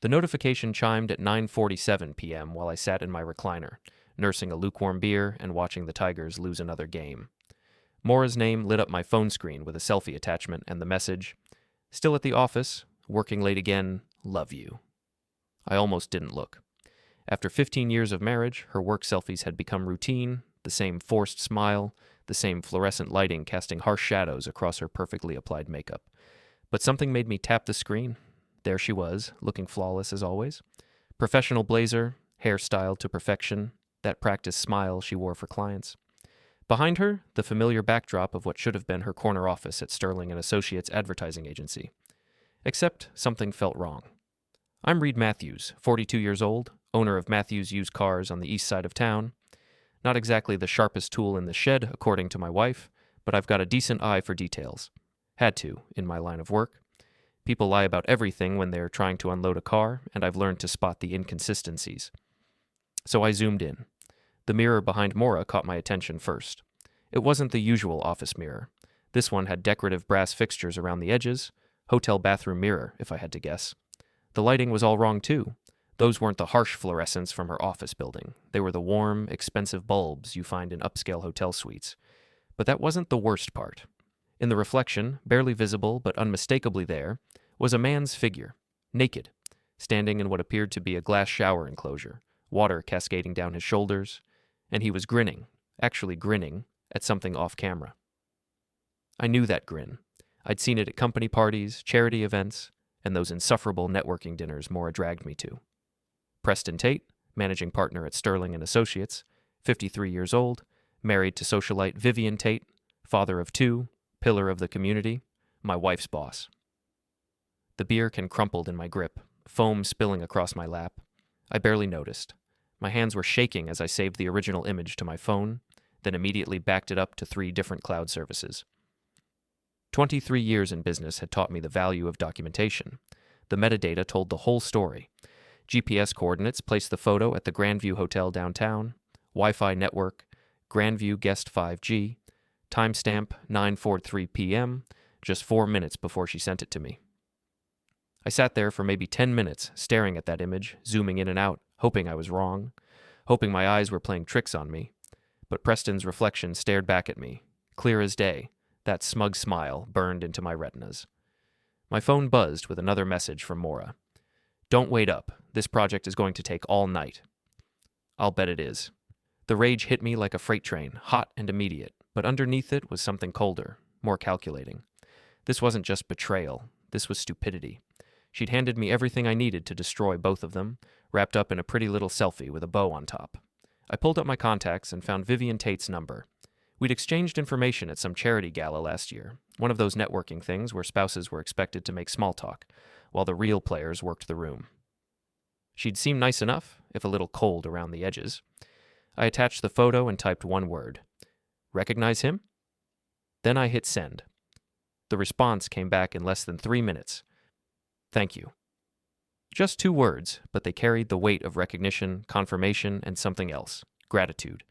The notification chimed at 9:47 p.m. while I sat in my recliner, nursing a lukewarm beer and watching the Tigers lose another game. Maura's name lit up my phone screen with a selfie attachment and the message, "Still at the office, working late again, love you." I almost didn't look. After 15 years of marriage, her work selfies had become routine, the same forced smile, the same fluorescent lighting casting harsh shadows across her perfectly applied makeup. But something made me tap the screen. There she was, looking flawless as always. Professional blazer, hair styled to perfection, that practiced smile she wore for clients. Behind her, the familiar backdrop of what should have been her corner office at Sterling & Associates advertising agency. Except something felt wrong. I'm Reid Matthews, 42 years old, owner of Matthews Used Cars on the east side of town. Not exactly the sharpest tool in the shed, according to my wife, but I've got a decent eye for details. Had to, in my line of work. People lie about everything when they're trying to unload a car, and I've learned to spot the inconsistencies. So I zoomed in. The mirror behind Maura caught my attention first. It wasn't the usual office mirror. This one had decorative brass fixtures around the edges, hotel bathroom mirror, if I had to guess. The lighting was all wrong too. Those weren't the harsh fluorescents from her office building. They were the warm, expensive bulbs you find in upscale hotel suites. But that wasn't the worst part. In the reflection, barely visible but unmistakably there, was a man's figure, naked, standing in what appeared to be a glass shower enclosure, water cascading down his shoulders, and he was grinning, actually grinning, at something off camera. I knew that grin. I'd seen it at company parties, charity events, and those insufferable networking dinners Maura dragged me to. Preston Tate, managing partner at Sterling & Associates, 53 years old, married to socialite Vivian Tate, father of two, pillar of the community, my wife's boss. The beer can crumpled in my grip, foam spilling across my lap. I barely noticed. My hands were shaking as I saved the original image to my phone, then immediately backed it up to 3 different cloud services. 23 years in business had taught me the value of documentation. The metadata told the whole story. GPS coordinates placed the photo at the Grandview Hotel downtown, Wi-Fi network, Grandview Guest 5G, timestamp 9:43 p.m., just 4 minutes before she sent it to me. I sat there for maybe 10 minutes, staring at that image, zooming in and out, hoping I was wrong, hoping my eyes were playing tricks on me. But Preston's reflection stared back at me, clear as day. That smug smile burned into my retinas. My phone buzzed with another message from Maura. "Don't wait up. This project is going to take all night." I'll bet it is. The rage hit me like a freight train, hot and immediate, but underneath it was something colder, more calculating. This wasn't just betrayal. This was stupidity. She'd handed me everything I needed to destroy both of them, wrapped up in a pretty little selfie with a bow on top. I pulled up my contacts and found Vivian Tate's number. We'd exchanged information at some charity gala last year, one of those networking things where spouses were expected to make small talk, while the real players worked the room. She'd seemed nice enough, if a little cold around the edges. I attached the photo and typed one word. "Recognize him?" Then I hit send. The response came back in less than 3 minutes. "Thank you." Just 2 words, but they carried the weight of recognition, confirmation, and something else, gratitude.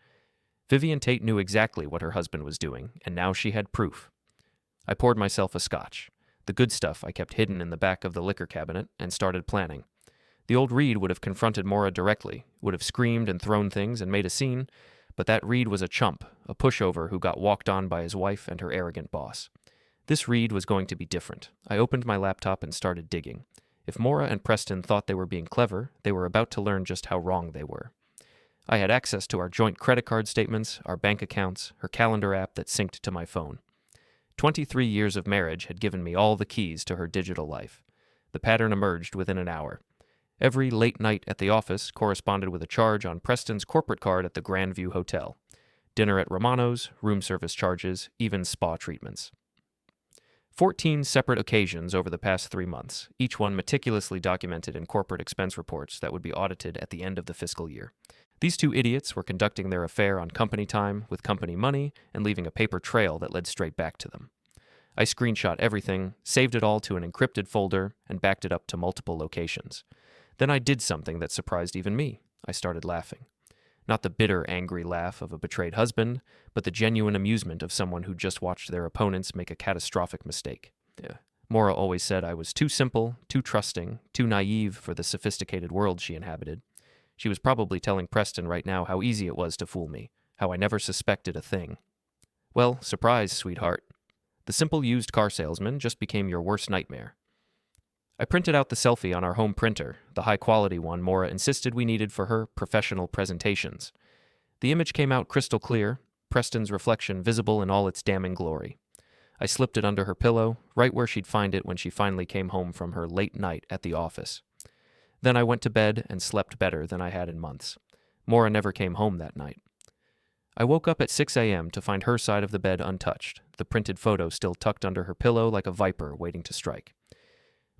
Vivian Tate knew exactly what her husband was doing, and now she had proof. I poured myself a scotch, the good stuff I kept hidden in the back of the liquor cabinet, and started planning. The old Reid would have confronted Maura directly, would have screamed and thrown things and made a scene, but that Reid was a chump, a pushover who got walked on by his wife and her arrogant boss. This Reid was going to be different. I opened my laptop and started digging. If Maura and Preston thought they were being clever, they were about to learn just how wrong they were. I had access to our joint credit card statements, our bank accounts, her calendar app that synced to my phone. 23 years of marriage had given me all the keys to her digital life. The pattern emerged within an hour. Every late night at the office corresponded with a charge on Preston's corporate card at the Grandview Hotel. Dinner at Romano's, room service charges, even spa treatments. 14 separate occasions over the past 3 months, each one meticulously documented in corporate expense reports that would be audited at the end of the fiscal year. These 2 idiots were conducting their affair on company time with company money and leaving a paper trail that led straight back to them. I screenshot everything, saved it all to an encrypted folder, and backed it up to multiple locations. Then I did something that surprised even me. I started laughing. Not the bitter, angry laugh of a betrayed husband, but the genuine amusement of someone who just watched their opponents make a catastrophic mistake. Maura always said I was too simple, too trusting, too naive for the sophisticated world she inhabited. She was probably telling Preston right now how easy it was to fool me, how I never suspected a thing. Well, surprise, sweetheart. The simple used car salesman just became your worst nightmare. I printed out the selfie on our home printer, the high-quality one Maura insisted we needed for her professional presentations. The image came out crystal clear, Preston's reflection visible in all its damning glory. I slipped it under her pillow, right where she'd find it when she finally came home from her late night at the office. Then I went to bed and slept better than I had in months. Maura never came home that night. I woke up at 6 a.m. to find her side of the bed untouched, the printed photo still tucked under her pillow like a viper waiting to strike.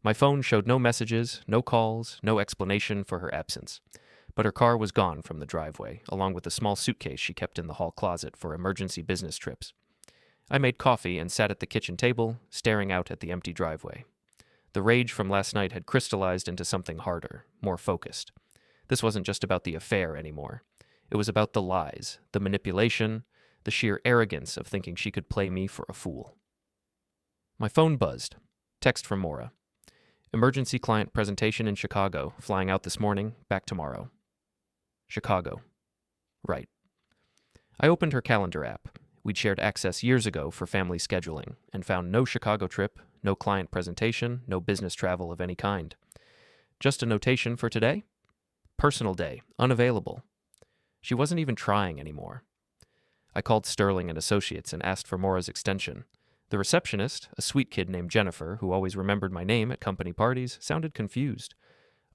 My phone showed no messages, no calls, no explanation for her absence. But her car was gone from the driveway, along with a small suitcase she kept in the hall closet for emergency business trips. I made coffee and sat at the kitchen table, staring out at the empty driveway. The rage from last night had crystallized into something harder, more focused. This wasn't just about the affair anymore. It was about the lies, the manipulation, the sheer arrogance of thinking she could play me for a fool. My phone buzzed. Text from Maura. Emergency client presentation in Chicago, flying out this morning, back tomorrow. Chicago. Right. I opened her calendar app. We'd shared access years ago for family scheduling, and found no Chicago trip, no client presentation, no business travel of any kind. Just a notation for today? Personal day, unavailable. She wasn't even trying anymore. I called Sterling and Associates and asked for Maura's extension. The receptionist, a sweet kid named Jennifer, who always remembered my name at company parties, sounded confused.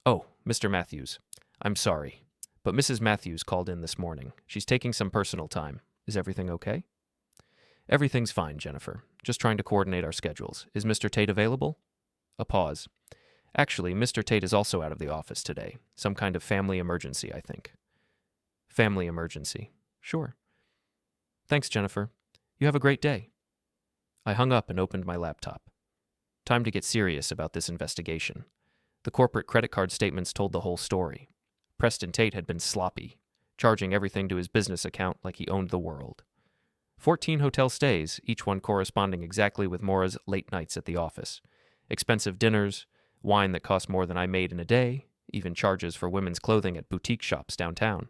Oh, Mr. Matthews. I'm sorry, but Mrs. Matthews called in this morning. She's taking some personal time. Is everything okay? Everything's fine, Jennifer. Just trying to coordinate our schedules. Is Mr. Tate available? A pause. Actually, Mr. Tate is also out of the office today. Some kind of family emergency, I think. Family emergency. Sure. Thanks, Jennifer. You have a great day. I hung up and opened my laptop. Time to get serious about this investigation. The corporate credit card statements told the whole story. Preston Tate had been sloppy, charging everything to his business account like he owned the world. 14 hotel stays, each one corresponding exactly with Maura's late nights at the office. Expensive dinners, wine that cost more than I made in a day, even charges for women's clothing at boutique shops downtown.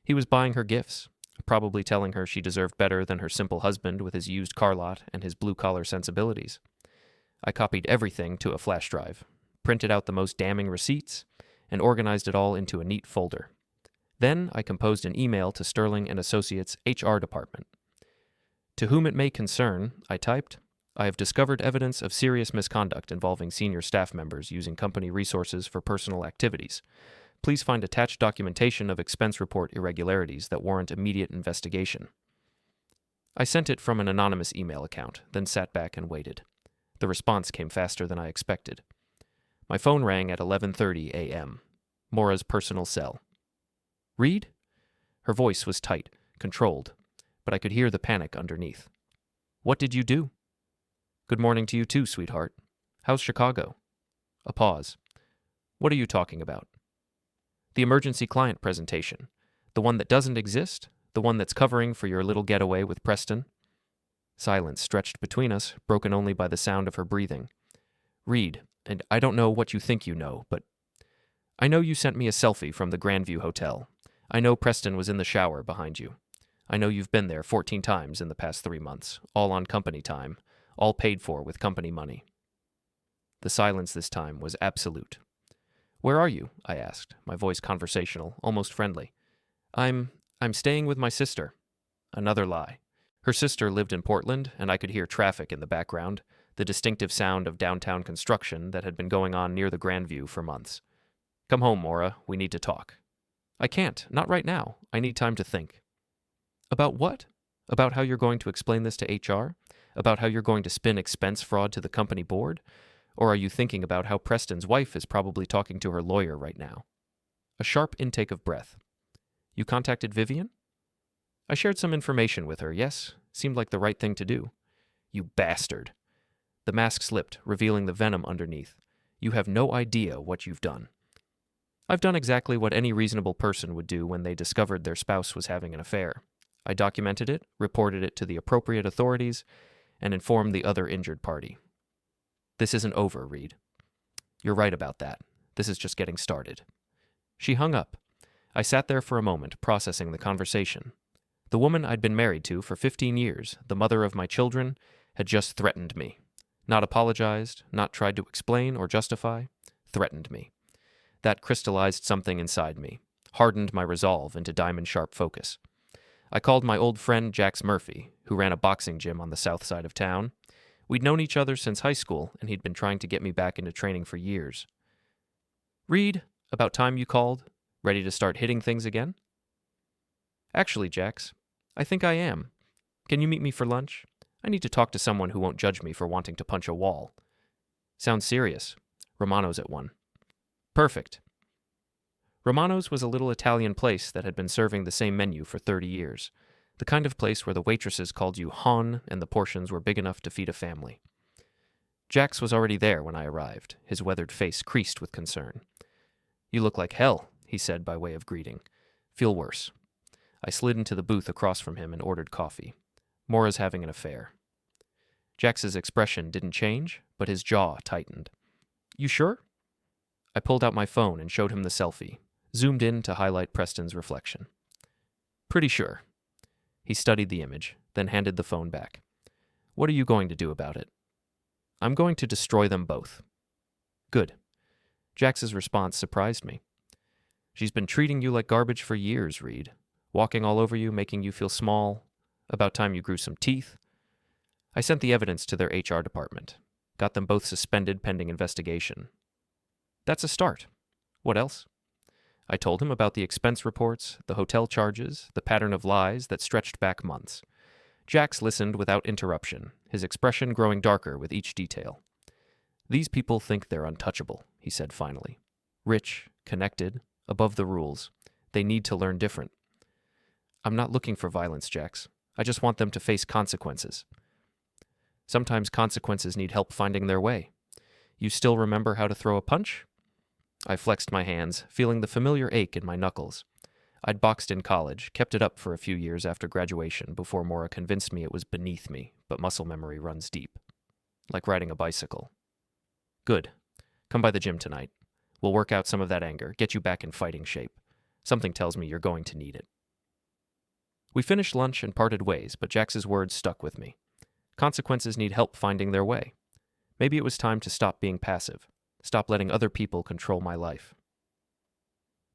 He was buying her gifts, probably telling her she deserved better than her simple husband with his used car lot and his blue-collar sensibilities. I copied everything to a flash drive, printed out the most damning receipts, and organized it all into a neat folder. Then I composed an email to Sterling and Associates' HR department. To whom it may concern, I typed, I have discovered evidence of serious misconduct involving senior staff members using company resources for personal activities. Please find attached documentation of expense report irregularities that warrant immediate investigation. I sent it from an anonymous email account, then sat back and waited. The response came faster than I expected. My phone rang at 11:30 a.m. Maura's personal cell. Reid? Her voice was tight, controlled, but I could hear the panic underneath. What did you do? Good morning to you too, sweetheart. How's Chicago? A pause. What are you talking about? The emergency client presentation. The one that doesn't exist? The one that's covering for your little getaway with Preston? Silence stretched between us, broken only by the sound of her breathing. Reid, and I don't know what you think you know, but I know you sent me a selfie from the Grandview Hotel. I know Preston was in the shower behind you. I know you've been there 14 times in the past 3 months, all on company time, all paid for with company money. The silence this time was absolute. Where are you? I asked, my voice conversational, almost friendly. I'm staying with my sister. Another lie. Her sister lived in Portland, and I could hear traffic in the background, the distinctive sound of downtown construction that had been going on near the Grandview for months. Come home, Maura. We need to talk. I can't. Not right now. I need time to think. About what? About how you're going to explain this to HR? About how you're going to spin expense fraud to the company board? Or are you thinking about how Preston's wife is probably talking to her lawyer right now? A sharp intake of breath. You contacted Vivian? I shared some information with her, yes. Seemed like the right thing to do. You bastard. The mask slipped, revealing the venom underneath. You have no idea what you've done. I've done exactly what any reasonable person would do when they discovered their spouse was having an affair. I documented it, reported it to the appropriate authorities, and informed the other injured party. This isn't over, Reid. You're right about that. This is just getting started. She hung up. I sat there for a moment, processing the conversation. The woman I'd been married to for 15 years, the mother of my children, had just threatened me. Not apologized, not tried to explain or justify, threatened me. That crystallized something inside me, hardened my resolve into diamond-sharp focus. I called my old friend Jax Murphy, who ran a boxing gym on the south side of town. We'd known each other since high school, and he'd been trying to get me back into training for years. Reid, about time you called. Ready to start hitting things again? Actually, Jax, I think I am. Can you meet me for lunch? I need to talk to someone who won't judge me for wanting to punch a wall. Sounds serious. Romano's at 1. Perfect. Romano's was a little Italian place that had been serving the same menu for 30 years. The kind of place where the waitresses called you hon and the portions were big enough to feed a family. Jax was already there when I arrived, his weathered face creased with concern. You look like hell, he said by way of greeting. Feel worse. I slid into the booth across from him and ordered coffee. Mora's having an affair. Jax's expression didn't change, but his jaw tightened. You sure? I pulled out my phone and showed him the selfie, zoomed in to highlight Preston's reflection. Pretty sure. He studied the image, then handed the phone back. What are you going to do about it? I'm going to destroy them both. Good. Jax's response surprised me. She's been treating you like garbage for years, Reid. Walking all over you, making you feel small. About time you grew some teeth. I sent the evidence to their HR department. Got them both suspended pending investigation. That's a start. What else? I told him about the expense reports, the hotel charges, the pattern of lies that stretched back months. Jax listened without interruption, his expression growing darker with each detail. These people think they're untouchable, he said finally. Rich, connected, above the rules. They need to learn different. I'm not looking for violence, Jax. I just want them to face consequences. Sometimes consequences need help finding their way. You still remember how to throw a punch? I flexed my hands, feeling the familiar ache in my knuckles. I'd boxed in college, kept it up for a few years after graduation before Mora convinced me it was beneath me, but muscle memory runs deep. Like riding a bicycle. Good. Come by the gym tonight. We'll work out some of that anger, get you back in fighting shape. Something tells me you're going to need it. We finished lunch and parted ways, but Jax's words stuck with me. Consequences need help finding their way. Maybe it was time to stop being passive, stop letting other people control my life.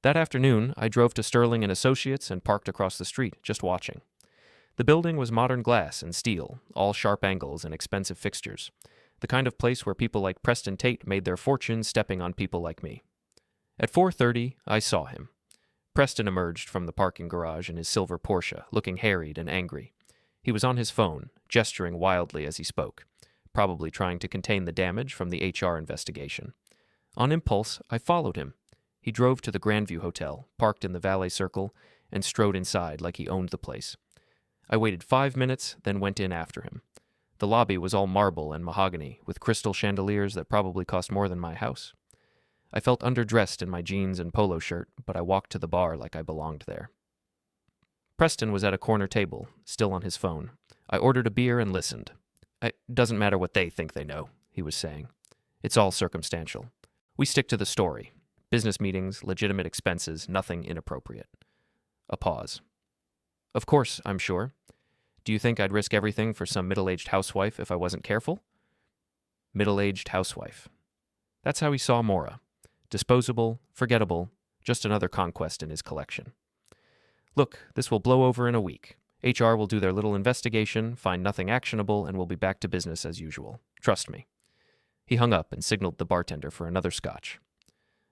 That afternoon, I drove to Sterling & Associates and parked across the street, just watching. The building was modern glass and steel, all sharp angles and expensive fixtures. The kind of place where people like Preston Tate made their fortune stepping on people like me. At 4:30, I saw him. Preston emerged from the parking garage in his silver Porsche, looking harried and angry. He was on his phone, gesturing wildly as he spoke, probably trying to contain the damage from the HR investigation. On impulse, I followed him. He drove to the Grandview Hotel, parked in the valet circle, and strode inside like he owned the place. I waited 5 minutes, then went in after him. The lobby was all marble and mahogany, with crystal chandeliers that probably cost more than my house. I felt underdressed in my jeans and polo shirt, but I walked to the bar like I belonged there. Preston was at a corner table, still on his phone. I ordered a beer and listened. It doesn't matter what they think they know, he was saying. It's all circumstantial. We stick to the story. Business meetings, legitimate expenses, nothing inappropriate. A pause. Of course, I'm sure. Do you think I'd risk everything for some middle-aged housewife if I wasn't careful? Middle-aged housewife. That's how he saw Mora. Disposable, forgettable, just another conquest in his collection. Look, this will blow over in a week. HR will do their little investigation, find nothing actionable, and we'll be back to business as usual. Trust me. He hung up and signaled the bartender for another scotch.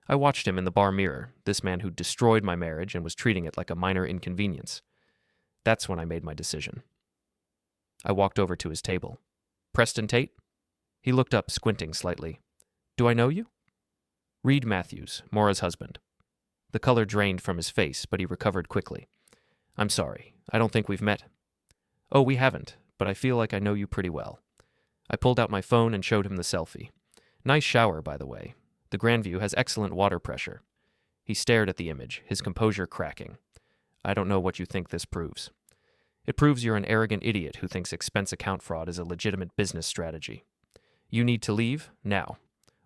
I watched him in the bar mirror, this man who destroyed my marriage and was treating it like a minor inconvenience. That's when I made my decision. I walked over to his table. Preston Tate? He looked up, squinting slightly. Do I know you? Reid Matthews, Mora's husband. The color drained from his face, but he recovered quickly. I'm sorry. I don't think we've met. Oh, we haven't, but I feel like I know you pretty well. I pulled out my phone and showed him the selfie. Nice shower, by the way. The Grandview has excellent water pressure. He stared at the image, his composure cracking. I don't know what you think this proves. It proves you're an arrogant idiot who thinks expense account fraud is a legitimate business strategy. You need to leave now.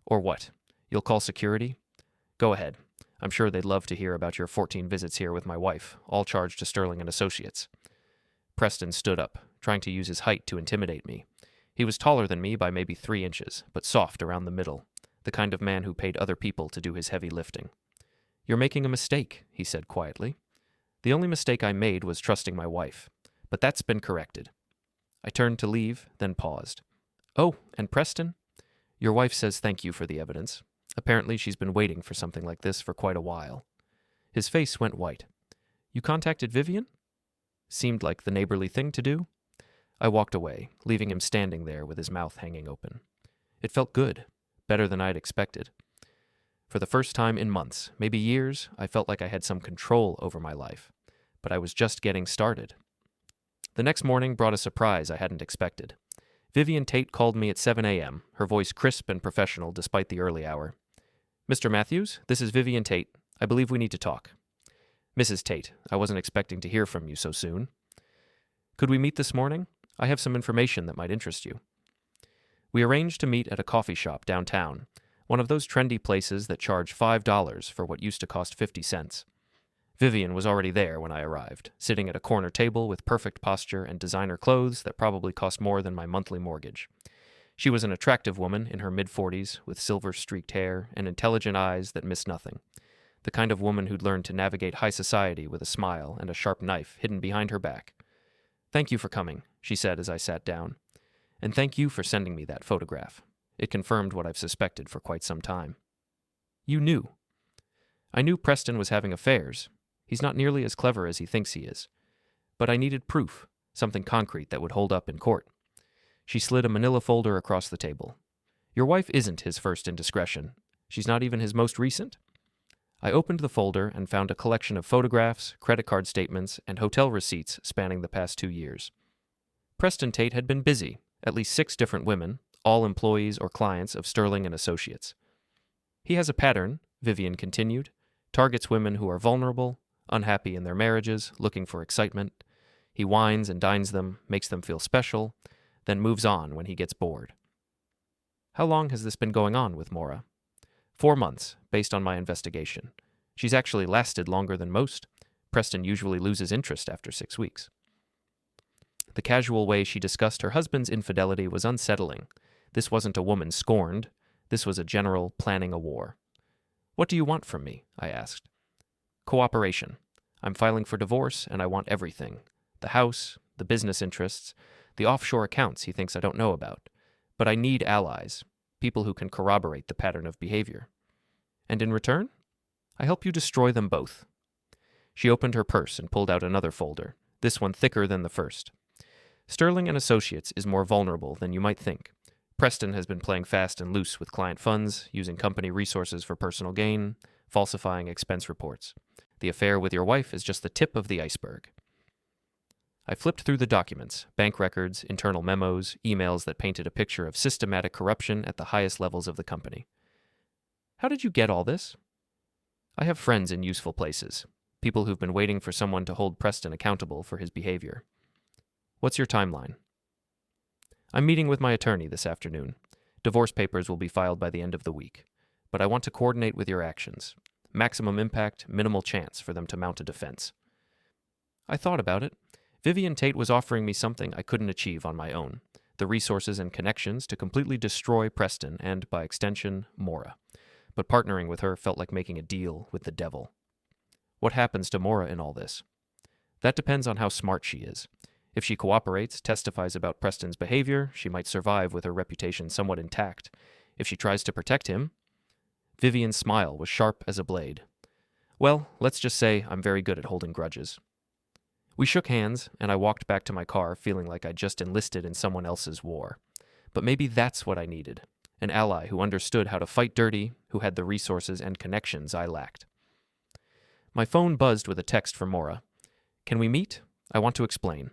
Or what? You'll call security? Go ahead. I'm sure they'd love to hear about your 14 visits here with my wife, all charged to Sterling and Associates. Preston stood up, trying to use his height to intimidate me. He was taller than me by maybe 3 inches, but soft around the middle, the kind of man who paid other people to do his heavy lifting. You're making a mistake, he said quietly. The only mistake I made was trusting my wife, but that's been corrected. I turned to leave, then paused. Oh, and Preston? Your wife says thank you for the evidence. Apparently she's been waiting for something like this for quite a while. His face went white. You contacted Vivian? Seemed like the neighborly thing to do. I walked away, leaving him standing there with his mouth hanging open. It felt good, better than I'd expected. For the first time in months, maybe years, I felt like I had some control over my life, but I was just getting started. The next morning brought a surprise I hadn't expected. Vivian Tate called me at 7 a.m., her voice crisp and professional despite the early hour. Mr. Matthews, this is Vivian Tate. I believe we need to talk. Mrs. Tate, I wasn't expecting to hear from you so soon. Could we meet this morning? I have some information that might interest you. We arranged to meet at a coffee shop downtown, one of those trendy places that charge $5 for what used to cost 50 cents. Vivian was already there when I arrived, sitting at a corner table with perfect posture and designer clothes that probably cost more than my monthly mortgage. She was an attractive woman in her mid-40s with silver-streaked hair and intelligent eyes that missed nothing, the kind of woman who'd learned to navigate high society with a smile and a sharp knife hidden behind her back. Thank you for coming, she said as I sat down. And thank you for sending me that photograph. It confirmed what I've suspected for quite some time. You knew. I knew Preston was having affairs. He's not nearly as clever as he thinks he is. But I needed proof, something concrete that would hold up in court. She slid a manila folder across the table. Your wife isn't his first indiscretion. She's not even his most recent. I opened the folder and found a collection of photographs, credit card statements, and hotel receipts spanning the past 2 years. Preston Tate had been busy, at least 6 different women, all employees or clients of Sterling and Associates. He has a pattern, Vivian continued, targets women who are vulnerable, unhappy in their marriages, looking for excitement. He wines and dines them, makes them feel special, then moves on when he gets bored. How long has this been going on with Maura? 4 months, based on my investigation. She's actually lasted longer than most. Preston usually loses interest after 6 weeks. The casual way she discussed her husband's infidelity was unsettling. This wasn't a woman scorned. This was a general planning a war. What do you want from me? I asked. Cooperation. I'm filing for divorce, and I want everything. The house, the business interests, the offshore accounts he thinks I don't know about. But I need allies, people who can corroborate the pattern of behavior. And in return, I help you destroy them both. She opened her purse and pulled out another folder, this one thicker than the first. Sterling and Associates is more vulnerable than you might think. Preston has been playing fast and loose with client funds, using company resources for personal gain, falsifying expense reports. The affair with your wife is just the tip of the iceberg. I flipped through the documents, bank records, internal memos, emails that painted a picture of systematic corruption at the highest levels of the company. How did you get all this? I have friends in useful places, people who've been waiting for someone to hold Preston accountable for his behavior. What's your timeline? I'm meeting with my attorney this afternoon. Divorce papers will be filed by the end of the week. But I want to coordinate with your actions. Maximum impact, minimal chance for them to mount a defense. I thought about it. Vivian Tate was offering me something I couldn't achieve on my own, the resources and connections to completely destroy Preston and, by extension, Maura. But partnering with her felt like making a deal with the devil. What happens to Maura in all this? That depends on how smart she is. If she cooperates, testifies about Preston's behavior, she might survive with her reputation somewhat intact. If she tries to protect him... Vivian's smile was sharp as a blade. Well, let's just say I'm very good at holding grudges. We shook hands, and I walked back to my car feeling like I'd just enlisted in someone else's war. But maybe that's what I needed. An ally who understood how to fight dirty, who had the resources and connections I lacked. My phone buzzed with a text from Maura. Can we meet? I want to explain.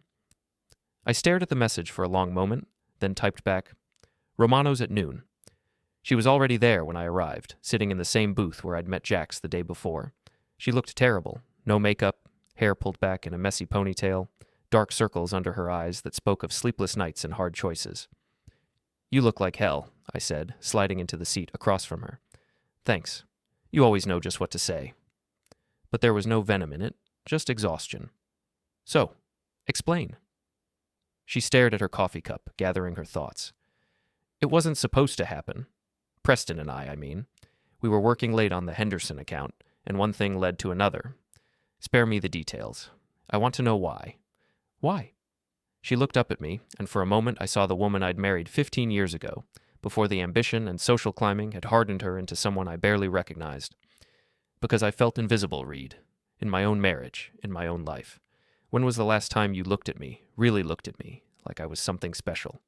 I stared at the message for a long moment, then typed back, Romano's at noon. She was already there when I arrived, sitting in the same booth where I'd met Jax the day before. She looked terrible, no makeup, hair pulled back in a messy ponytail, dark circles under her eyes that spoke of sleepless nights and hard choices. You look like hell, I said, sliding into the seat across from her. Thanks. You always know just what to say. But there was no venom in it, just exhaustion. So, explain. She stared at her coffee cup, gathering her thoughts. It wasn't supposed to happen. Preston and I mean. We were working late on the Henderson account, and one thing led to another. Spare me the details. I want to know why. Why? She looked up at me, and for a moment I saw the woman I'd married 15 years ago, before the ambition and social climbing had hardened her into someone I barely recognized. Because I felt invisible, Reid. In my own marriage, in my own life. When was the last time you looked at me, really looked at me, like I was something special?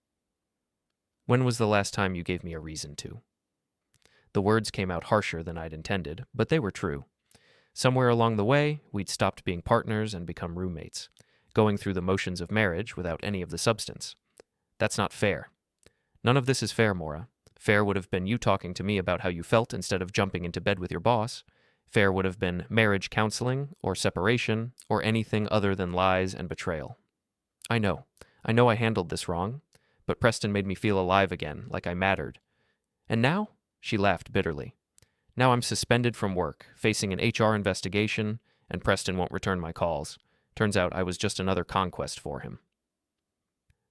When was the last time you gave me a reason to? The words came out harsher than I'd intended, but they were true. Somewhere along the way, we'd stopped being partners and become roommates, going through the motions of marriage without any of the substance. That's not fair. None of this is fair, Maura. Fair would have been you talking to me about how you felt instead of jumping into bed with your boss. Fair would have been marriage counseling, or separation, or anything other than lies and betrayal. I know I handled this wrong, but Preston made me feel alive again, like I mattered. And now? She laughed bitterly. Now I'm suspended from work, facing an HR investigation, and Preston won't return my calls. Turns out I was just another conquest for him.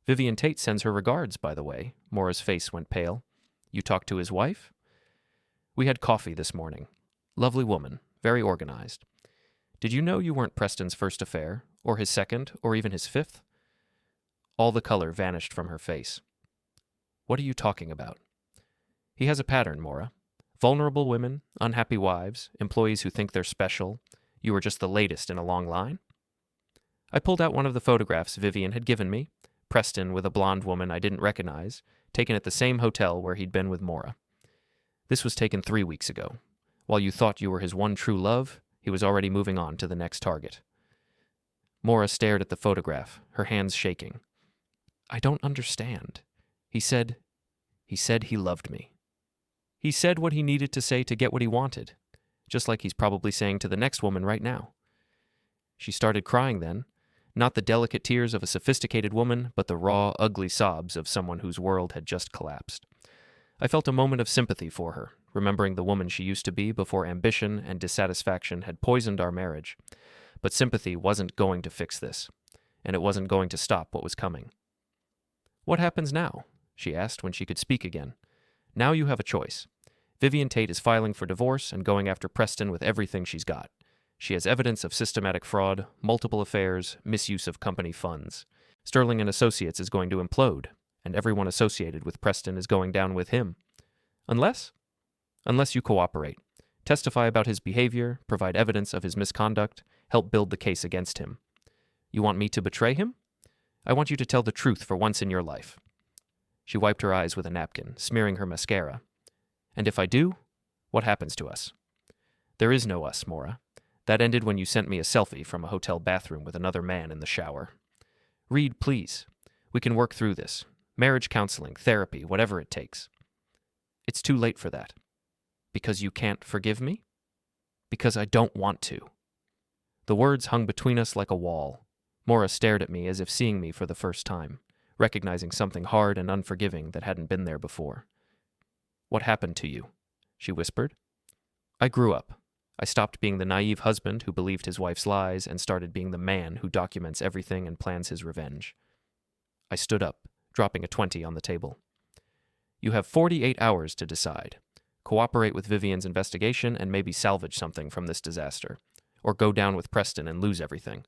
Vivian Tate sends her regards, by the way. Maura's face went pale. You talked to his wife? We had coffee this morning. Lovely woman, very organized. Did you know you weren't Preston's first affair, or his second, or even his fifth? All the color vanished from her face. What are you talking about? He has a pattern, Maura. Vulnerable women, unhappy wives, employees who think they're special. You were just the latest in a long line? I pulled out one of the photographs Vivian had given me, Preston with a blonde woman I didn't recognize, taken at the same hotel where he'd been with Maura. This was taken 3 weeks ago. While you thought you were his one true love, he was already moving on to the next target. Maura stared at the photograph, her hands shaking. I don't understand. He said he loved me. He said what he needed to say to get what he wanted, just like he's probably saying to the next woman right now. She started crying then, not the delicate tears of a sophisticated woman, but the raw, ugly sobs of someone whose world had just collapsed. I felt a moment of sympathy for her, remembering the woman she used to be before ambition and dissatisfaction had poisoned our marriage. But sympathy wasn't going to fix this, and it wasn't going to stop what was coming. What happens now? She asked when she could speak again. Now you have a choice. Vivian Tate is filing for divorce and going after Preston with everything she's got. She has evidence of systematic fraud, multiple affairs, misuse of company funds. Sterling and Associates is going to implode, and everyone associated with Preston is going down with him. Unless you cooperate, testify about his behavior, provide evidence of his misconduct, help build the case against him. You want me to betray him? I want you to tell the truth for once in your life. She wiped her eyes with a napkin, smearing her mascara. And if I do, what happens to us? There is no us, Maura. That ended when you sent me a selfie from a hotel bathroom with another man in the shower. Reid, please. We can work through this. Marriage counseling, therapy, whatever it takes. It's too late for that. Because you can't forgive me? Because I don't want to. The words hung between us like a wall. Maura stared at me as if seeing me for the first time, recognizing something hard and unforgiving that hadn't been there before. What happened to you? She whispered. I grew up. I stopped being the naive husband who believed his wife's lies and started being the man who documents everything and plans his revenge. I stood up, dropping a 20 on the table. You have 48 hours to decide. Cooperate with Vivian's investigation and maybe salvage something from this disaster, or go down with Preston and lose everything.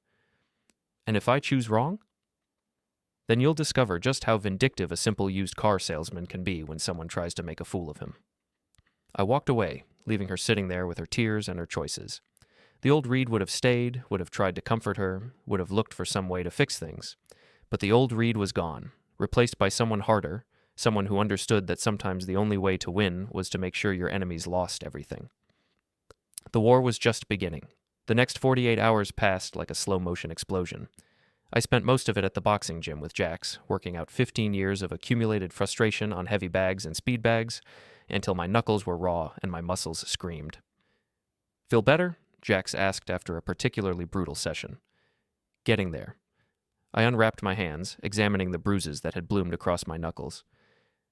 And if I choose wrong? Then you'll discover just how vindictive a simple used car salesman can be when someone tries to make a fool of him. I walked away, leaving her sitting there with her tears and her choices. The old Reid would have stayed, would have tried to comfort her, would have looked for some way to fix things. But the old Reid was gone, replaced by someone harder, someone who understood that sometimes the only way to win was to make sure your enemies lost everything. The war was just beginning. The next 48 hours passed like a slow-motion explosion. I spent most of it at the boxing gym with Jax, working out 15 years of accumulated frustration on heavy bags and speed bags, until my knuckles were raw and my muscles screamed. Feel better? Jax asked after a particularly brutal session. Getting there. I unwrapped my hands, examining the bruises that had bloomed across my knuckles.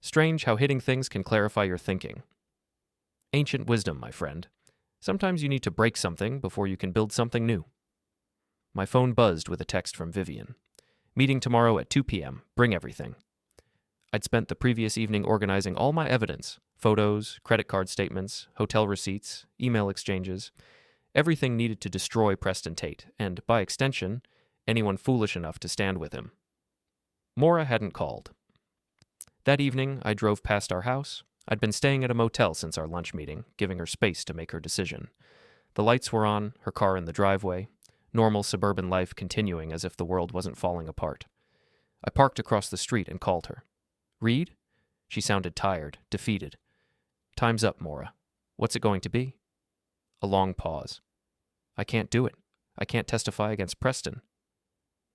Strange how hitting things can clarify your thinking. Ancient wisdom, my friend. Sometimes you need to break something before you can build something new. My phone buzzed with a text from Vivian. Meeting tomorrow at 2 p.m. Bring everything. I'd spent the previous evening organizing all my evidence, photos, credit card statements, hotel receipts, email exchanges, everything needed to destroy Preston Tate, and, by extension, anyone foolish enough to stand with him. Maura hadn't called. That evening, I drove past our house. I'd been staying at a motel since our lunch meeting, giving her space to make her decision. The lights were on, her car in the driveway, normal suburban life continuing as if the world wasn't falling apart. I parked across the street and called her. Reid? She sounded tired, defeated. Time's up, Maura. What's it going to be? A long pause. I can't do it. I can't testify against Preston.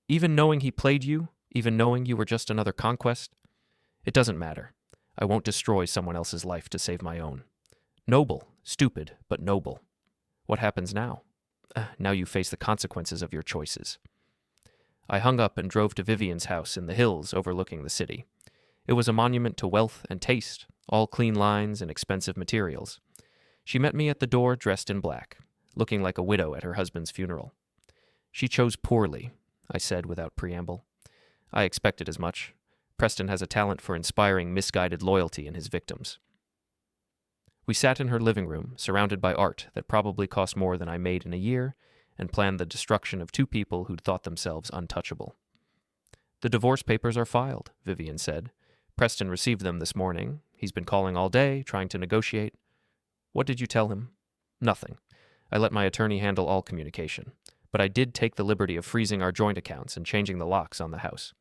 Even knowing he played you, even knowing you were just another conquest? It doesn't matter. I won't destroy someone else's life to save my own. Noble, stupid, but noble. What happens now? Now you face the consequences of your choices. I hung up and drove to Vivian's house in the hills overlooking the city. It was a monument to wealth and taste, all clean lines and expensive materials. She met me at the door dressed in black, looking like a widow at her husband's funeral. She chose poorly, I said without preamble. I expected as much. Preston has a talent for inspiring misguided loyalty in his victims. We sat in her living room, surrounded by art that probably cost more than I made in a year, and planned the destruction of two people who'd thought themselves untouchable. The divorce papers are filed, Vivian said. Preston received them this morning. He's been calling all day, trying to negotiate. What did you tell him? Nothing. I let my attorney handle all communication. But I did take the liberty of freezing our joint accounts and changing the locks on the house.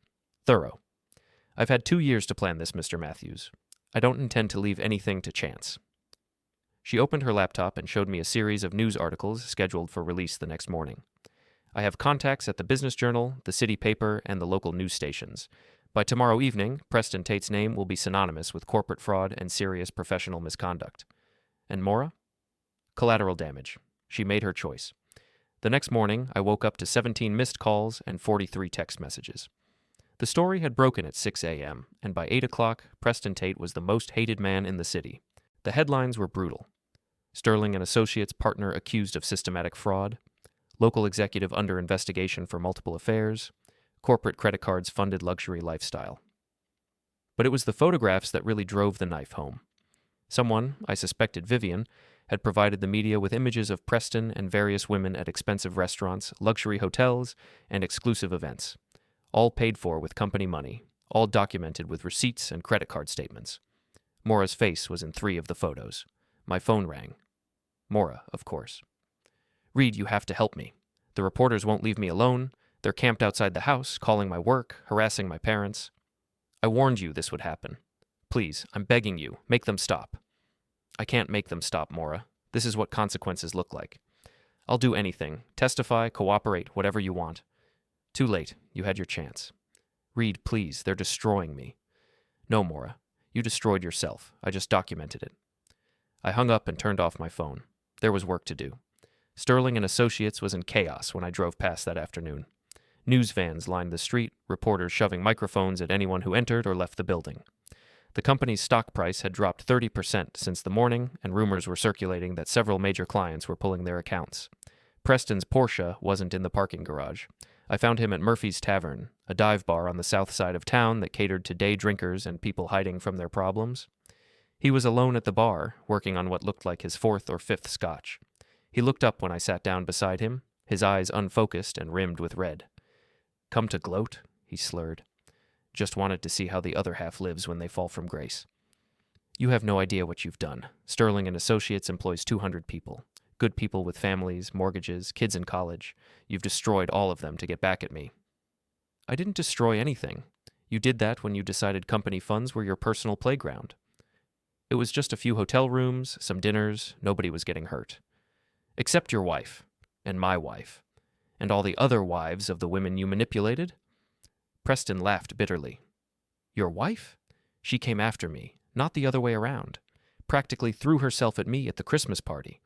Thorough. I've had 2 years to plan this, Mr. Matthews. I don't intend to leave anything to chance. She opened her laptop and showed me a series of news articles scheduled for release the next morning. I have contacts at the Business Journal, the city paper, and the local news stations. By tomorrow evening, Preston Tate's name will be synonymous with corporate fraud and serious professional misconduct. And Maura? Collateral damage. She made her choice. The next morning, I woke up to 17 missed calls and 43 text messages. The story had broken at 6 a.m., and by 8 o'clock, Preston Tate was the most hated man in the city. The headlines were brutal. Sterling and Associates partner accused of systematic fraud, local executive under investigation for multiple affairs, corporate credit cards funded luxury lifestyle. But it was the photographs that really drove the knife home. Someone, I suspected Vivian, had provided the media with images of Preston and various women at expensive restaurants, luxury hotels, and exclusive events, all paid for with company money, all documented with receipts and credit card statements. Maura's face was in 3 of the photos. My phone rang. Maura, of course. Reid, you have to help me. The reporters won't leave me alone. They're camped outside the house, calling my work, harassing my parents. I warned you this would happen. Please, I'm begging you, make them stop. I can't make them stop, Maura. This is what consequences look like. I'll do anything. Testify, cooperate, whatever you want. Too late. You had your chance. Reid, please, they're destroying me. No, Maura. You destroyed yourself. I just documented it. I hung up and turned off my phone. There was work to do. Sterling and Associates was in chaos when I drove past that afternoon. News vans lined the street, reporters shoving microphones at anyone who entered or left the building. The company's stock price had dropped 30% since the morning, and rumors were circulating that several major clients were pulling their accounts. Preston's Porsche wasn't in the parking garage. I found him at Murphy's Tavern, a dive bar on the south side of town that catered to day drinkers and people hiding from their problems. He was alone at the bar, working on what looked like his 4th or 5th scotch. He looked up when I sat down beside him, his eyes unfocused and rimmed with red. Come to gloat? He slurred. Just wanted to see how the other half lives when they fall from grace. You have no idea what you've done. Sterling and Associates employs 200 people. Good people with families, mortgages, kids in college. You've destroyed all of them to get back at me. I didn't destroy anything. You did that when you decided company funds were your personal playground. It was just a few hotel rooms, some dinners, nobody was getting hurt. Except your wife, and my wife, and all the other wives of the women you manipulated. Preston laughed bitterly. Your wife? She came after me, not the other way around. Practically threw herself at me at the Christmas party.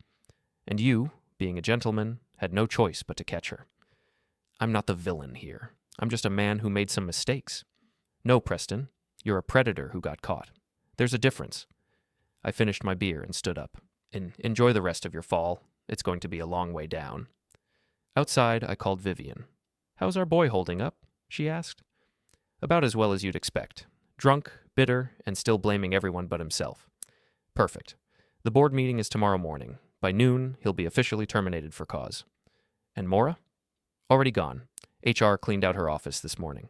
And you, being a gentleman, had no choice but to catch her. I'm not the villain here. I'm just a man who made some mistakes. No, Preston, you're a predator who got caught. There's a difference. I finished my beer and stood up. Enjoy the rest of your fall. It's going to be a long way down. Outside, I called Vivian. How's our boy holding up? She asked. About as well as you'd expect. Drunk, bitter, and still blaming everyone but himself. Perfect. The board meeting is tomorrow morning. By noon, he'll be officially terminated for cause. And Maura? Already gone. HR cleaned out her office this morning.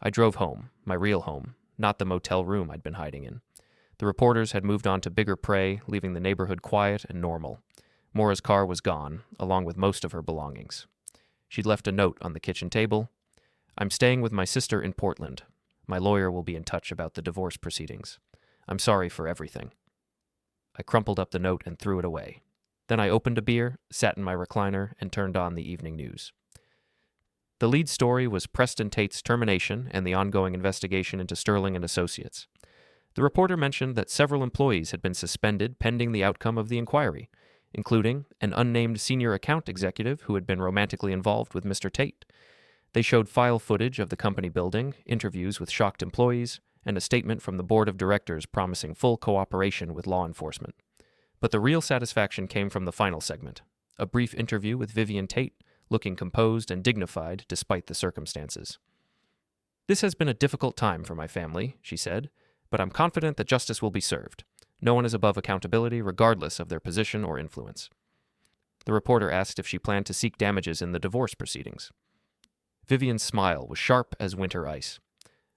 I drove home, my real home, not the motel room I'd been hiding in. The reporters had moved on to bigger prey, leaving the neighborhood quiet and normal. Maura's car was gone, along with most of her belongings. She'd left a note on the kitchen table. I'm staying with my sister in Portland. My lawyer will be in touch about the divorce proceedings. I'm sorry for everything. I crumpled up the note and threw it away. Then I opened a beer, sat in my recliner, and turned on the evening news. The lead story was Preston Tate's termination and the ongoing investigation into Sterling and Associates. The reporter mentioned that several employees had been suspended pending the outcome of the inquiry, including an unnamed senior account executive who had been romantically involved with Mr. Tate. They showed file footage of the company building, interviews with shocked employees, and a statement from the board of directors promising full cooperation with law enforcement. But the real satisfaction came from the final segment, a brief interview with Vivian Tate, looking composed and dignified despite the circumstances. This has been a difficult time for my family, she said, but I'm confident that justice will be served. No one is above accountability regardless of their position or influence. The reporter asked if she planned to seek damages in the divorce proceedings. Vivian's smile was sharp as winter ice.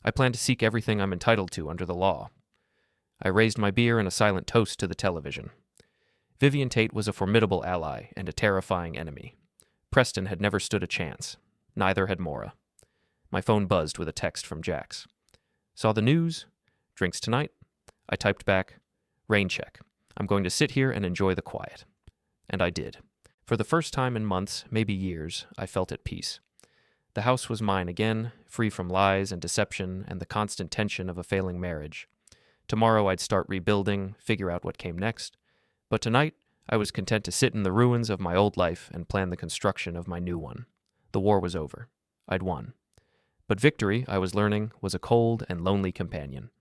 I plan to seek everything I'm entitled to under the law. I raised my beer in a silent toast to the television. Vivian Tate was a formidable ally and a terrifying enemy. Preston had never stood a chance. Neither had Maura. My phone buzzed with a text from Jax. Saw the news? Drinks tonight? I typed back, rain check. I'm going to sit here and enjoy the quiet. And I did. For the first time in months, maybe years, I felt at peace. The house was mine again, free from lies and deception and the constant tension of a failing marriage. Tomorrow I'd start rebuilding, figure out what came next. But tonight, I was content to sit in the ruins of my old life and plan the construction of my new one. The war was over. I'd won. But victory, I was learning, was a cold and lonely companion.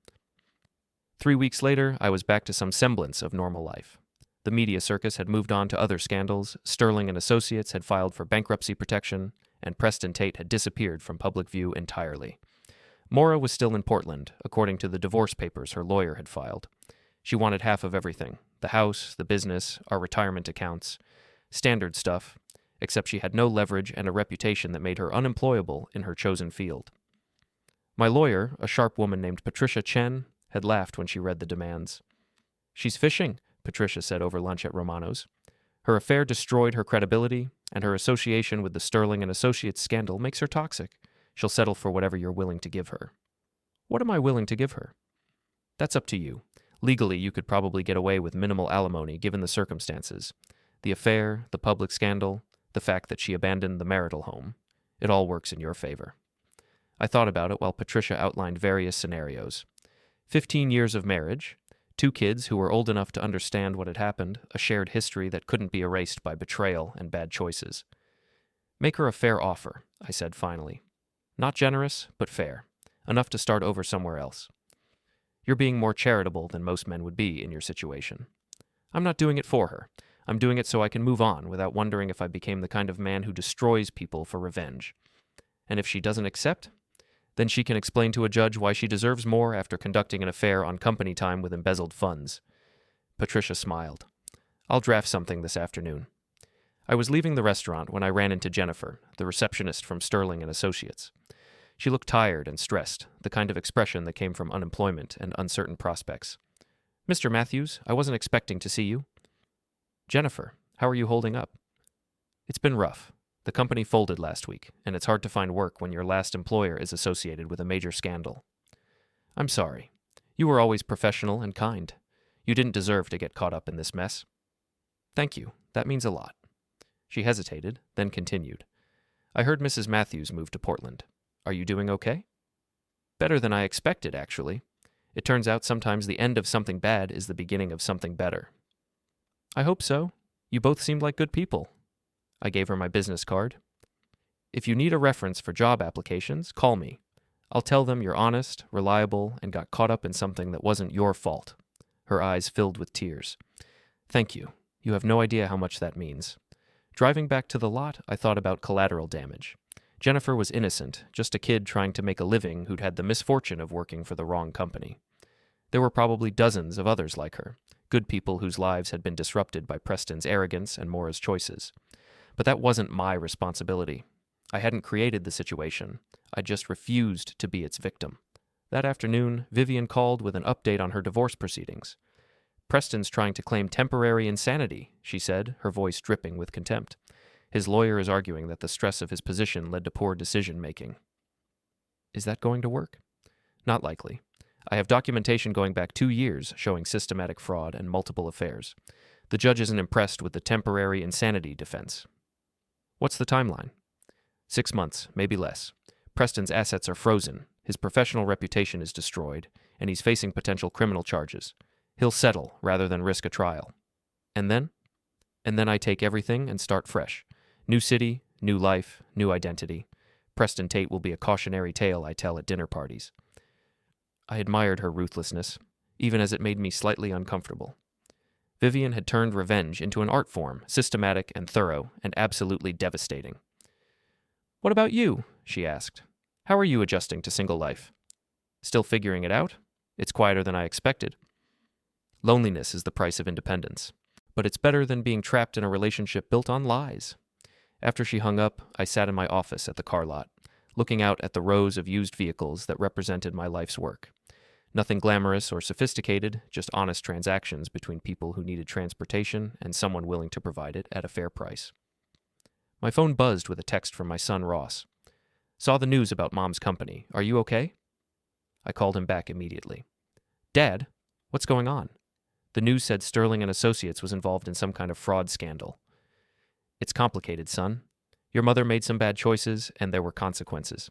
3 weeks later, I was back to some semblance of normal life. The media circus had moved on to other scandals, Sterling and Associates had filed for bankruptcy protection, and Preston Tate had disappeared from public view entirely. Maura was still in Portland, according to the divorce papers her lawyer had filed. She wanted half of everything, the house, the business, our retirement accounts, standard stuff, except she had no leverage and a reputation that made her unemployable in her chosen field. My lawyer, a sharp woman named Patricia Chen, had laughed when she read the demands. She's fishing, Patricia said over lunch at Romano's. Her affair destroyed her credibility, and her association with the Sterling and Associates scandal makes her toxic. She'll settle for whatever you're willing to give her. What am I willing to give her? That's up to you. Legally, you could probably get away with minimal alimony given the circumstances. The affair, the public scandal, the fact that she abandoned the marital home. It all works in your favor. I thought about it while Patricia outlined various scenarios. 15 years of marriage, 2 kids who were old enough to understand what had happened, a shared history that couldn't be erased by betrayal and bad choices. Make her a fair offer, I said finally. Not generous, but fair. Enough to start over somewhere else. You're being more charitable than most men would be in your situation. I'm not doing it for her. I'm doing it so I can move on without wondering if I became the kind of man who destroys people for revenge. And if she doesn't accept, then she can explain to a judge why she deserves more after conducting an affair on company time with embezzled funds. Patricia smiled. I'll draft something this afternoon. I was leaving the restaurant when I ran into Jennifer, the receptionist from Sterling and Associates. She looked tired and stressed, the kind of expression that came from unemployment and uncertain prospects. Mr. Matthews, I wasn't expecting to see you. Jennifer, how are you holding up? It's been rough. The company folded last week, and it's hard to find work when your last employer is associated with a major scandal. I'm sorry. You were always professional and kind. You didn't deserve to get caught up in this mess. Thank you. That means a lot. She hesitated, then continued. I heard Mrs. Matthews moved to Portland. Are you doing okay? Better than I expected, actually. It turns out sometimes the end of something bad is the beginning of something better. I hope so. You both seemed like good people. I gave her my business card. If you need a reference for job applications, call me. I'll tell them you're honest, reliable, and got caught up in something that wasn't your fault." Her eyes filled with tears. "Thank you. You have no idea how much that means." Driving back to the lot, I thought about collateral damage. Jennifer was innocent, just a kid trying to make a living who'd had the misfortune of working for the wrong company. There were probably dozens of others like her, good people whose lives had been disrupted by Preston's arrogance and Maura's choices. But that wasn't my responsibility. I hadn't created the situation. I just refused to be its victim. That afternoon, Vivian called with an update on her divorce proceedings. "Preston's trying to claim temporary insanity," she said, her voice dripping with contempt. "His lawyer is arguing that the stress of his position led to poor decision-making." Is that going to work? Not likely. I have documentation going back 2 years showing systematic fraud and multiple affairs. The judge isn't impressed with the temporary insanity defense. What's the timeline? 6 months, maybe less. Preston's assets are frozen, his professional reputation is destroyed, and he's facing potential criminal charges. He'll settle rather than risk a trial. And then? And then I take everything and start fresh. New city, new life, new identity. Preston Tate will be a cautionary tale I tell at dinner parties. I admired her ruthlessness, even as it made me slightly uncomfortable. Vivian had turned revenge into an art form, systematic and thorough, and absolutely devastating. "What about you?" she asked. "How are you adjusting to single life?" "Still figuring it out? It's quieter than I expected." Loneliness is the price of independence, but it's better than being trapped in a relationship built on lies. After she hung up, I sat in my office at the car lot, looking out at the rows of used vehicles that represented my life's work. Nothing glamorous or sophisticated, just honest transactions between people who needed transportation and someone willing to provide it at a fair price. My phone buzzed with a text from my son Ross. "Saw the news about Mom's company. Are you okay?" I called him back immediately. "Dad, what's going on?" The news said Sterling and Associates was involved in some kind of fraud scandal. "It's complicated, son. Your mother made some bad choices, and there were consequences."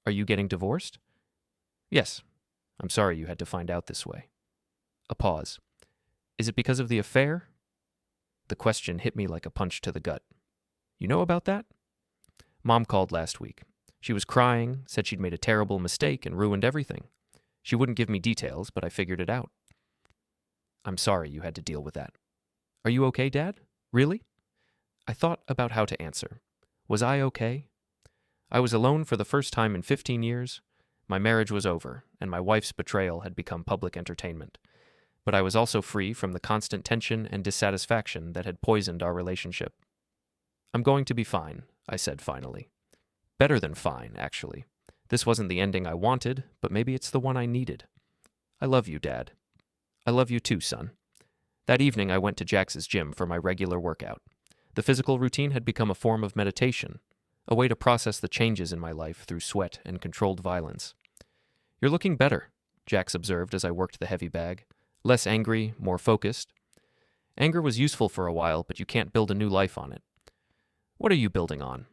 "Are you getting divorced?" "Yes. I'm sorry you had to find out this way." A pause. "Is it because of the affair?" The question hit me like a punch to the gut. "You know about that?" "Mom called last week. She was crying, said she'd made a terrible mistake and ruined everything. She wouldn't give me details, but I figured it out." "I'm sorry you had to deal with that." "Are you okay, Dad? Really?" I thought about how to answer. Was I okay? I was alone for the first time in 15 years. My marriage was over, and my wife's betrayal had become public entertainment. But I was also free from the constant tension and dissatisfaction that had poisoned our relationship. "I'm going to be fine," I said finally. Better than fine, actually. This wasn't the ending I wanted, but maybe it's the one I needed. "I love you, Dad." "I love you too, son." That evening I went to Jax's gym for my regular workout. The physical routine had become a form of meditation, a way to process the changes in my life through sweat and controlled violence. "You're looking better," Jax observed as I worked the heavy bag. "Less angry, more focused." Anger was useful for a while, but you can't build a new life on it. "What are you building on?"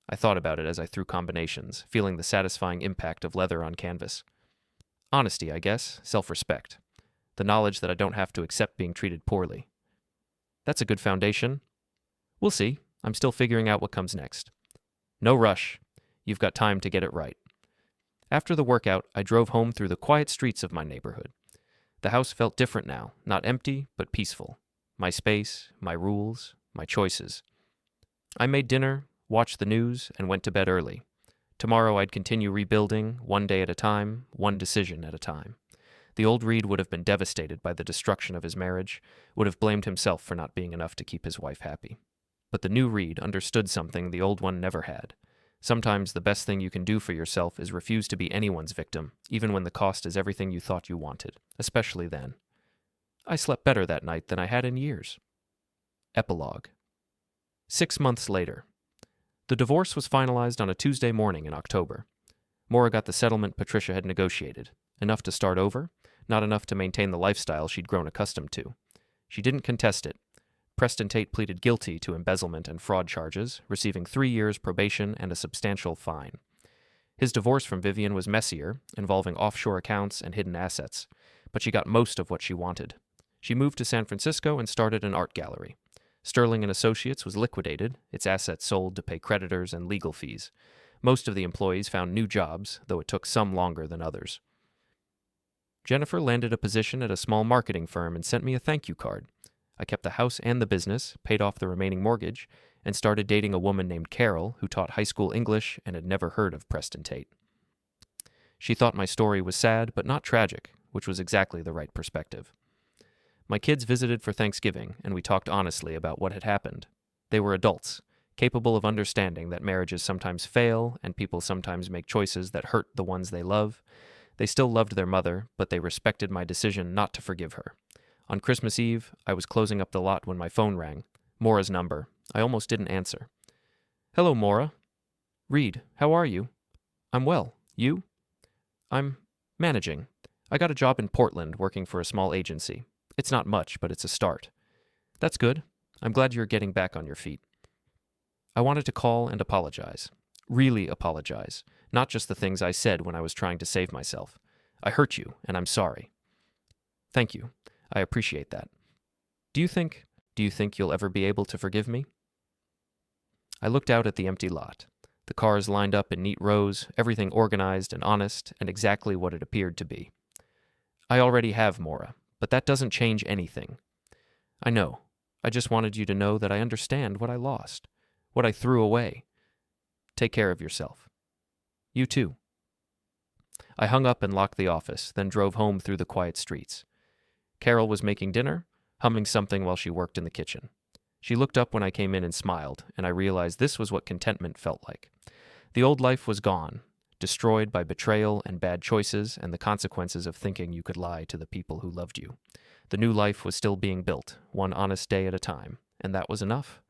I thought about it as I threw combinations, feeling the satisfying impact of leather on canvas. Honesty, I guess, self-respect. The knowledge that I don't have to accept being treated poorly. That's a good foundation. We'll see. I'm still figuring out what comes next. No rush. You've got time to get it right. After the workout, I drove home through the quiet streets of my neighborhood. The house felt different now, not empty, but peaceful. My space, my rules, my choices. I made dinner, watched the news, and went to bed early. Tomorrow I'd continue rebuilding, one day at a time, one decision at a time. The old Reid would have been devastated by the destruction of his marriage, would have blamed himself for not being enough to keep his wife happy. But the new Reid understood something the old one never had. Sometimes the best thing you can do for yourself is refuse to be anyone's victim, even when the cost is everything you thought you wanted, especially then. I slept better that night than I had in years. Epilogue. 6 months later. The divorce was finalized on a Tuesday morning in October. Maura got the settlement Patricia had negotiated. Enough to start over, not enough to maintain the lifestyle she'd grown accustomed to. She didn't contest it. Preston Tate pleaded guilty to embezzlement and fraud charges, receiving 3 years probation and a substantial fine. His divorce from Vivian was messier, involving offshore accounts and hidden assets, but she got most of what she wanted. She moved to San Francisco and started an art gallery. Sterling and Associates was liquidated, its assets sold to pay creditors and legal fees. Most of the employees found new jobs, though it took some longer than others. Jennifer landed a position at a small marketing firm and sent me a thank you card. I kept the house and the business, paid off the remaining mortgage, and started dating a woman named Carol who taught high school English and had never heard of Preston Tate. She thought my story was sad but not tragic, which was exactly the right perspective. My kids visited for Thanksgiving, and we talked honestly about what had happened. They were adults, capable of understanding that marriages sometimes fail and people sometimes make choices that hurt the ones they love. They still loved their mother, but they respected my decision not to forgive her. On Christmas Eve, I was closing up the lot when my phone rang. Maura's number. I almost didn't answer. "Hello, Maura." "Reid, how are you?" "I'm well. You?" "I'm managing. I got a job in Portland working for a small agency. It's not much, but it's a start." "That's good. I'm glad you're getting back on your feet." I wanted to call and apologize. Really apologize. Not just the things I said when I was trying to save myself. I hurt you, and I'm sorry. "Thank you. I appreciate that. Do you think you'll ever be able to forgive me?" I looked out at the empty lot. The cars lined up in neat rows, everything organized and honest, and exactly what it appeared to be. "I already have, Maura, but that doesn't change anything." "I know. I just wanted you to know that I understand what I lost, what I threw away. Take care of yourself." "You too." I hung up and locked the office, then drove home through the quiet streets. Carol was making dinner, humming something while she worked in the kitchen. She looked up when I came in and smiled, and I realized this was what contentment felt like. The old life was gone, destroyed by betrayal and bad choices and the consequences of thinking you could lie to the people who loved you. The new life was still being built, one honest day at a time, and that was enough.